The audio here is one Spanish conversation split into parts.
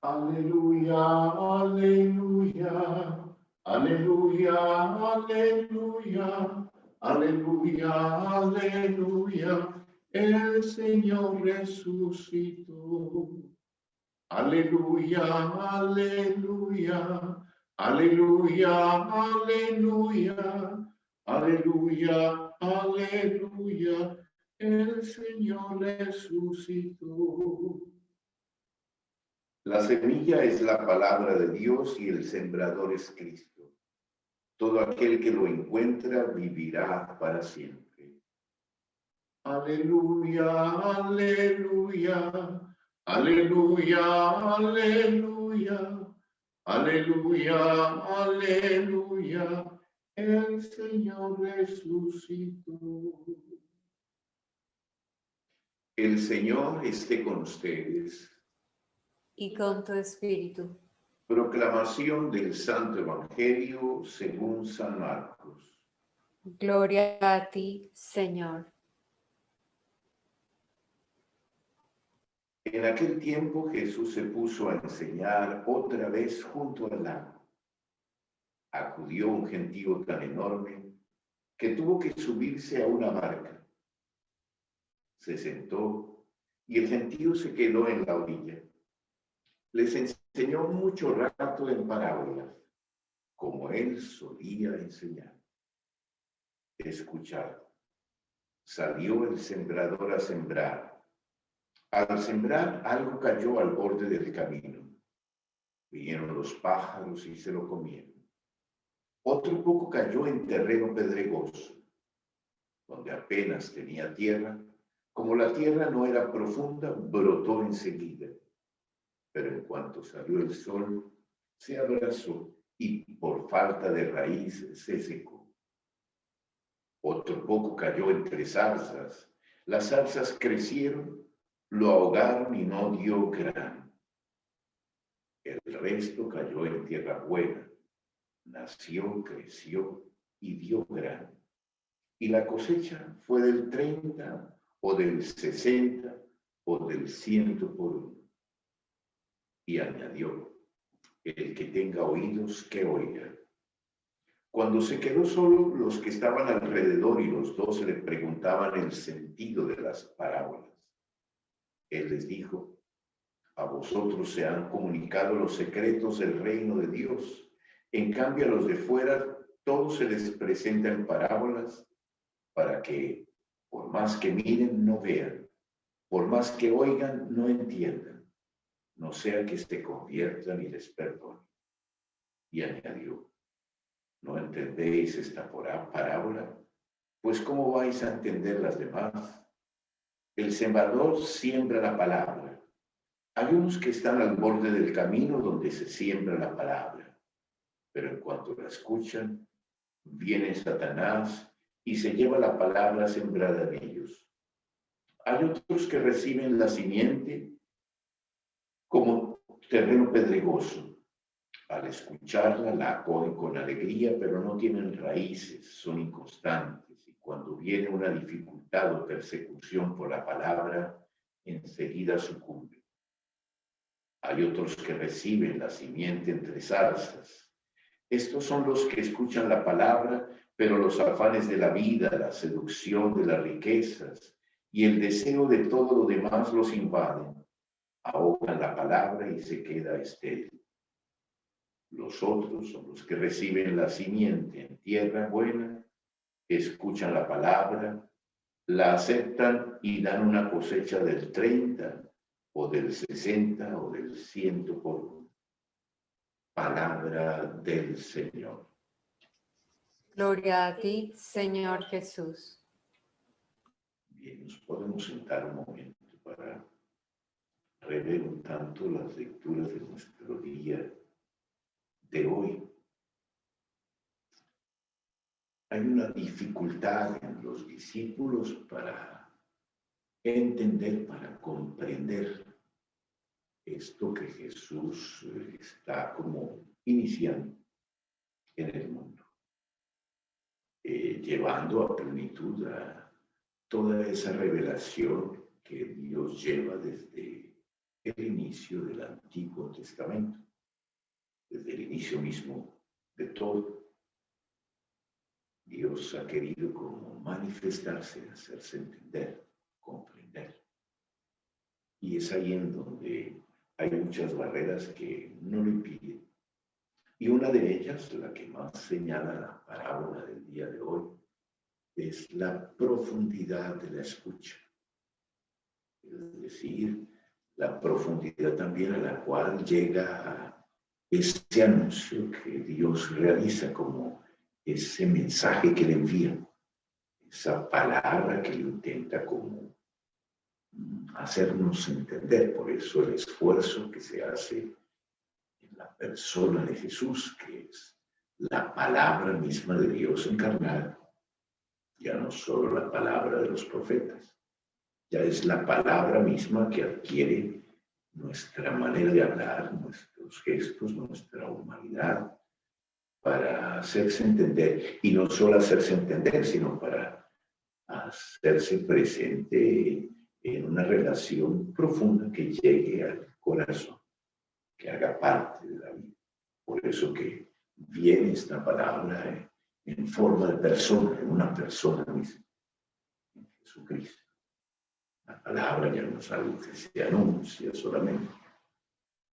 Aleluya, aleluya, aleluya, aleluya, aleluya, aleluya, el Señor resucitó. Aleluya, aleluya, aleluya, aleluya, aleluya, aleluya, el Señor resucitó. La semilla es la palabra de Dios y el sembrador es Cristo. Todo aquel que lo encuentra vivirá para siempre. Aleluya, aleluya, aleluya, aleluya, aleluya, aleluya, el Señor resucitó. El Señor esté con ustedes. Y con tu espíritu. Proclamación del Santo Evangelio según San Marcos. Gloria a ti, Señor. En aquel tiempo Jesús se puso a enseñar otra vez junto al lago. Acudió un gentío tan enorme que tuvo que subirse a una barca. Se sentó y el gentío se quedó en la orilla. Les enseñó mucho rato en parábolas, como él solía enseñar. Escuchad. Salió el sembrador a sembrar. Al sembrar, algo cayó al borde del camino. Vinieron los pájaros y se lo comieron. Otro poco cayó en terreno pedregoso, donde apenas tenía tierra. Como la tierra no era profunda, brotó enseguida. Pero en cuanto salió el sol, se abrazó y por falta de raíz se secó. Otro poco cayó entre zarzas. Las zarzas crecieron, lo ahogaron y no dio grano. El resto cayó en tierra buena. Nació, creció y dio grano. Y la cosecha fue del 30 o del 60 o del 100 por uno. Y añadió, el que tenga oídos, que oiga. Cuando se quedó solo, los que estaban alrededor y los 12 le preguntaban el sentido de las parábolas. Él les dijo, a vosotros se han comunicado los secretos del reino de Dios. En cambio, a los de fuera, todo se les presenta en parábolas para que, por más que miren, no vean, por más que oigan, no entiendan, no sea que se conviertan y les perdonen. Y añadió, ¿no entendéis esta parábola? Pues ¿cómo vais a entender las demás? El sembrador siembra la palabra. Hay unos que están al borde del camino donde se siembra la palabra, pero en cuanto la escuchan, viene Satanás y se lleva la palabra sembrada en ellos. Hay otros que reciben la simiente como terreno pedregoso. Al escucharla, la acogen con alegría, pero no tienen raíces, son inconstantes. Y cuando viene una dificultad o persecución por la palabra, enseguida sucumben. Hay otros que reciben la simiente entre zarzas. Estos son los que escuchan la palabra, pero los afanes de la vida, la seducción de las riquezas y el deseo de todo lo demás los invaden. Ahogan la palabra y se queda estéril. Los otros son los que reciben la simiente en tierra buena, escuchan la palabra, la aceptan y dan una cosecha del 30 o del 60 o del 100 por uno. Palabra del Señor. Gloria a ti, Señor Jesús. Bien, nos podemos sentar un momento para rever un tanto las lecturas de nuestro día de hoy. Hay una dificultad en los discípulos para entender, para comprender esto que Jesús está como iniciando en el mundo, llevando a plenitud a toda esa revelación que Dios lleva desde el inicio del Antiguo Testamento, desde el inicio mismo de todo. Dios ha querido como manifestarse, hacerse entender, comprender. Y es ahí en donde hay muchas barreras que no lo impiden. Y una de ellas, la que más señala la parábola del día de hoy, es la profundidad de la escucha. Es decir, la profundidad también a la cual llega este anuncio que Dios realiza, como ese mensaje que le envía, esa palabra que le intenta como hacernos entender. Por eso el esfuerzo que se hace en la persona de Jesús, que es la palabra misma de Dios encarnada, ya no solo la palabra de los profetas, ya es la palabra misma que adquiere nuestra manera de hablar, nuestros gestos, nuestra humanidad, para hacerse entender, y no solo hacerse entender, sino para hacerse presente en una relación profunda que llegue al corazón, que haga parte de la vida. Por eso que viene esta palabra en forma de persona, en una persona misma, en Jesucristo. La palabra ya no es algo que se anuncia solamente.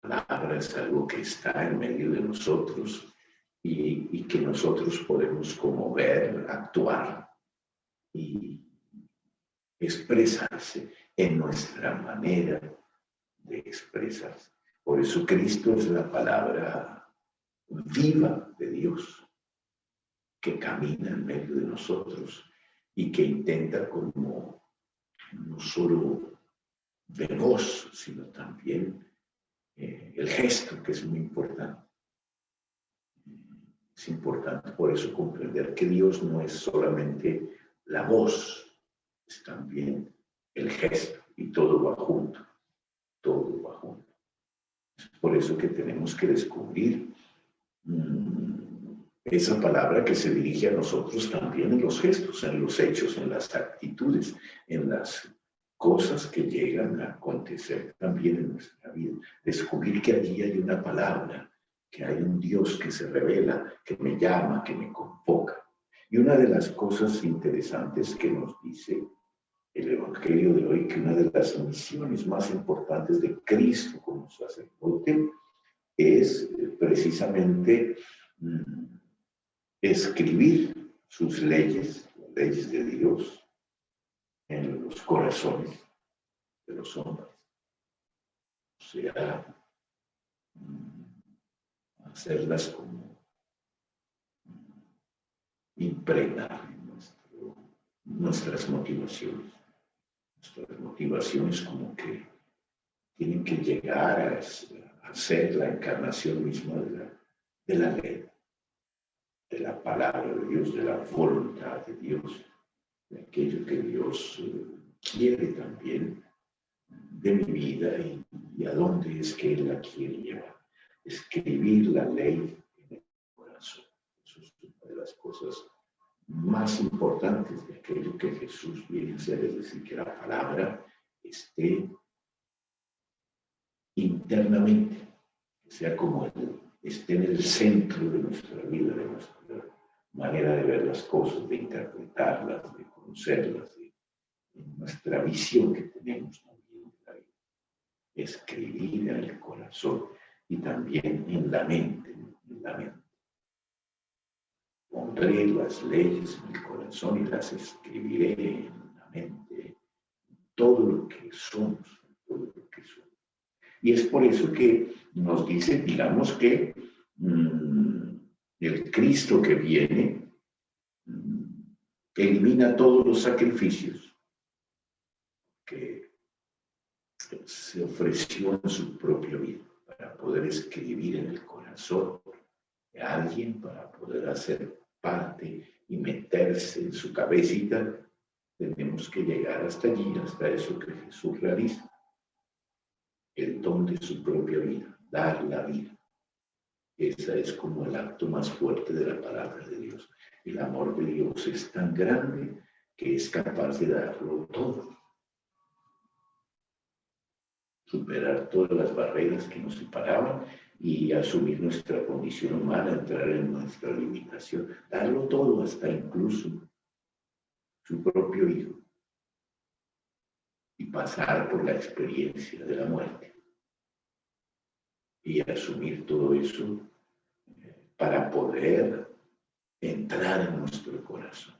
La palabra es algo que está en medio de nosotros y que nosotros podemos como ver, actuar y expresarse en nuestra manera de expresarse. Por eso Cristo es la palabra viva de Dios, que camina en medio de nosotros y que intenta como no solo de voz, sino también el gesto, que es muy importante. Es importante por eso comprender que Dios no es solamente la voz, es también el gesto, y todo va junto, todo va junto. Es por eso que tenemos que descubrir esa palabra que se dirige a nosotros también en los gestos, en los hechos, en las actitudes, en las cosas que llegan a acontecer también en nuestra vida. Descubrir que allí hay una palabra, que hay un Dios que se revela, que me llama, que me convoca. Y una de las cosas interesantes que nos dice el Evangelio de hoy, que una de las misiones más importantes de Cristo como sacerdote es precisamente escribir sus leyes, las leyes de Dios, en los corazones de los hombres. O sea, hacerlas como impregnar nuestras motivaciones. Nuestras motivaciones como que tienen que llegar a ser la encarnación misma de la ley, de la palabra de Dios, de la voluntad de Dios, de aquello que Dios quiere también de mi vida y a dónde es que Él la quiere llevar. Escribir la ley en el corazón. Eso es una de las cosas más importantes de aquello que Jesús viene a hacer, es decir, que la palabra esté internamente, que sea como esté en el centro de nuestra vida, de nuestra manera de ver las cosas, de interpretarlas, de conocerlas, de nuestra visión que tenemos también de la vida. Escribir en el corazón y también en la mente, en la mente. Pondré las leyes en el corazón y las escribiré en la mente, todo lo que somos, todo lo que somos. Y es por eso que nos dice, digamos que el Cristo que viene elimina todos los sacrificios que se ofreció en su propia vida para poder escribir en el corazón de alguien, para poder hacer parte y meterse en su cabecita. Tenemos que llegar hasta allí, hasta eso que Jesús realiza. El don de su propia vida, dar la vida. Ese es como el acto más fuerte de la palabra de Dios. El amor de Dios es tan grande que es capaz de darlo todo. superar todas las barreras que nos separaban y asumir nuestra condición humana, entrar en nuestra limitación, darlo todo, hasta incluso su propio hijo, y pasar por la experiencia de la muerte y asumir todo eso para poder entrar en nuestro corazón.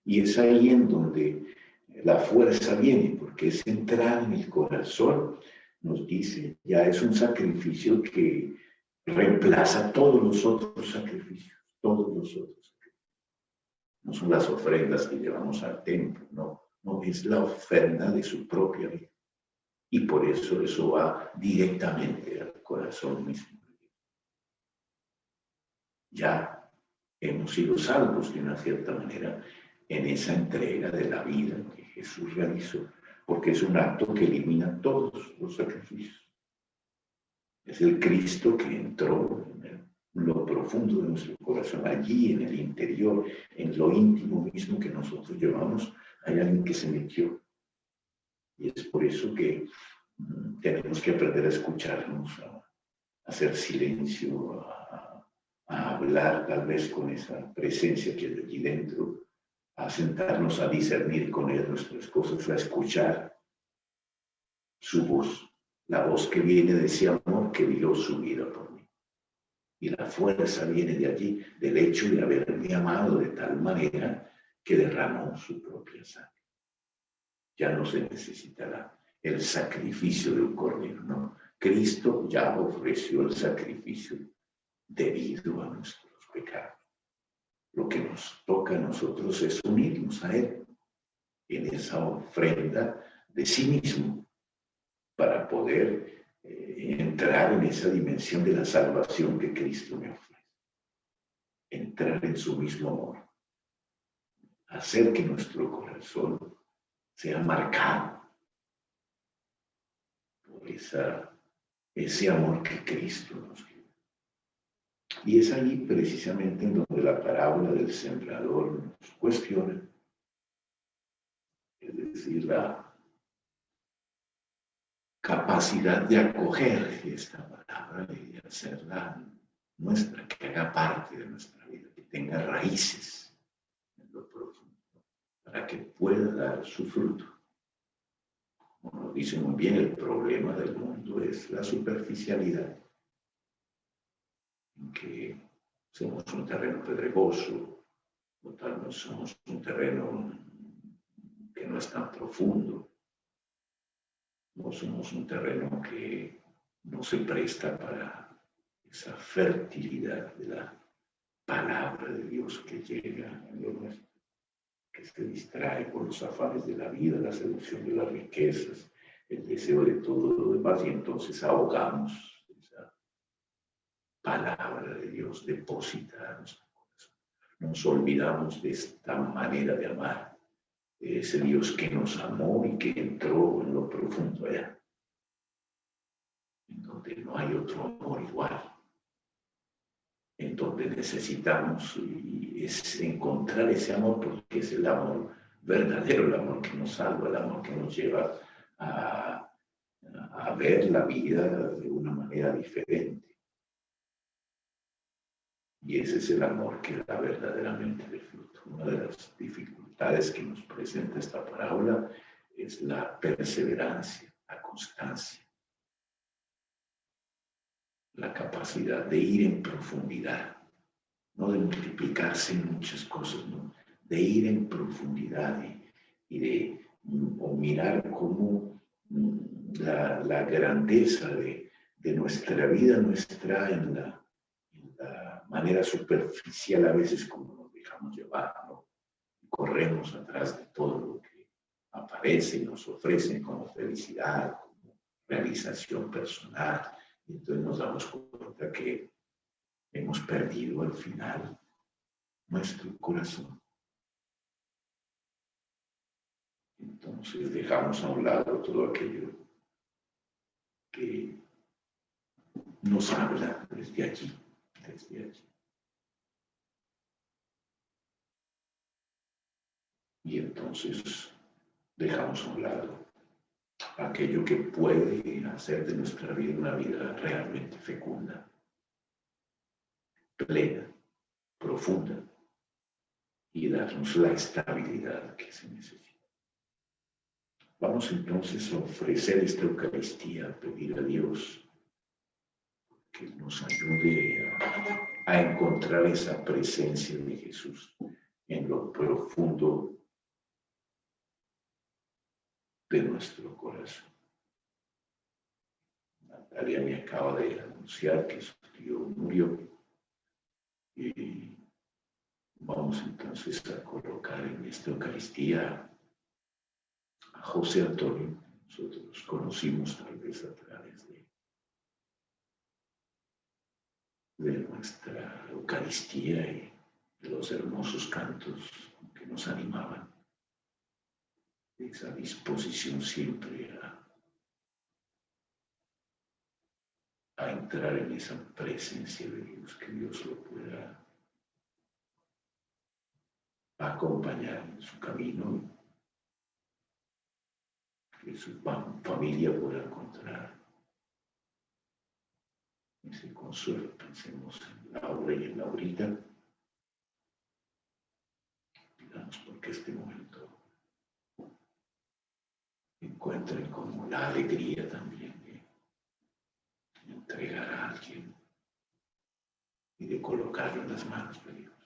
Y es ahí en donde la fuerza viene, porque es entrar en el corazón, nos dice, ya es un sacrificio que reemplaza todos los otros sacrificios, todos los otros sacrificios. No son las ofrendas que llevamos al templo, no es la ofrenda de su propia vida. Y por eso va directamente al corazón mismo. Ya hemos sido salvos de una cierta manera en esa entrega de la vida que Jesús realizó, porque es un acto que elimina todos los sacrificios. Es el Cristo que entró en lo profundo de nuestro corazón, allí en el interior, en lo íntimo mismo que nosotros llevamos, hay alguien que se metió. Y es por eso que tenemos que aprender a escucharnos, a hacer silencio, a hablar tal vez con esa presencia que hay allí dentro, a sentarnos a discernir con él nuestras cosas, a escuchar su voz, la voz que viene de ese amor que dio su vida por mí. Y la fuerza viene de allí, del hecho de haberme amado de tal manera que derramó su propia sangre. Ya no se necesitará el sacrificio de un cordero, no. Cristo ya ofreció el sacrificio debido a nuestros pecados. Lo que nos toca a nosotros es unirnos a Él en esa ofrenda de sí mismo para poder entrar en esa dimensión de la salvación que Cristo me ofrece. Entrar en su mismo amor. Hacer que nuestro corazón sea marcado por ese amor que Cristo nos dio. Y es allí precisamente en donde la parábola del sembrador nos cuestiona, es decir, la capacidad de acoger esta palabra y de hacerla nuestra, que haga parte de nuestra vida, que tenga raíces en lo profundo, para que pueda dar su fruto. Como lo dice muy bien, el problema del mundo es la superficialidad, en que somos un terreno pedregoso, o tal vez somos un terreno que no es tan profundo, no somos un terreno que no se presta para esa fertilidad de la palabra de Dios que llega en lo nuestro, que se distrae por los afanes de la vida, la seducción de las riquezas, el deseo de todo lo demás, y entonces ahogamos esa palabra de Dios depositada en nuestro corazón. Nos olvidamos de esta manera de amar, de ese Dios que nos amó y que entró en lo profundo allá, en donde no hay otro amor igual, en donde necesitamos y es encontrar ese amor, porque es el amor verdadero, el amor que nos salva, el amor que nos lleva a ver la vida de una manera diferente. Y ese es el amor que da verdaderamente el fruto. Una de las dificultades que nos presenta esta parábola es la perseverancia, la constancia, la capacidad de ir en profundidad, no de multiplicarse en muchas cosas, ¿no? De ir en profundidad y de mirar cómo la grandeza de nuestra vida no está en la manera superficial a veces como nos dejamos llevar, ¿no? Corremos atrás de todo lo que aparece y nos ofrecen como felicidad, como realización personal, y entonces nos damos cuenta que hemos perdido al final nuestro corazón. Entonces dejamos a un lado todo aquello que nos habla desde allí, desde allí. Y entonces dejamos a un lado aquello que puede hacer de nuestra vida una vida realmente fecunda, plena, profunda, y darnos la estabilidad que se necesita. Vamos entonces a ofrecer esta Eucaristía, a pedir a Dios que nos ayude a encontrar esa presencia de Jesús en lo profundo de nuestro corazón. Natalia me acaba de anunciar que su tío murió y vamos entonces a colocar en esta Eucaristía a José Antonio. Nosotros conocimos tal vez a través de nuestra Eucaristía y de los hermosos cantos que nos animaban, esa disposición siempre a entrar en esa presencia de Dios, que Dios lo pueda acompañar en su camino, que su familia pueda encontrar ese consuelo. Pensemos en Laura y en Laurita. Pidamos porque este momento encuentren como la alegría también de entregar a alguien y de colocarlo en las manos de Dios.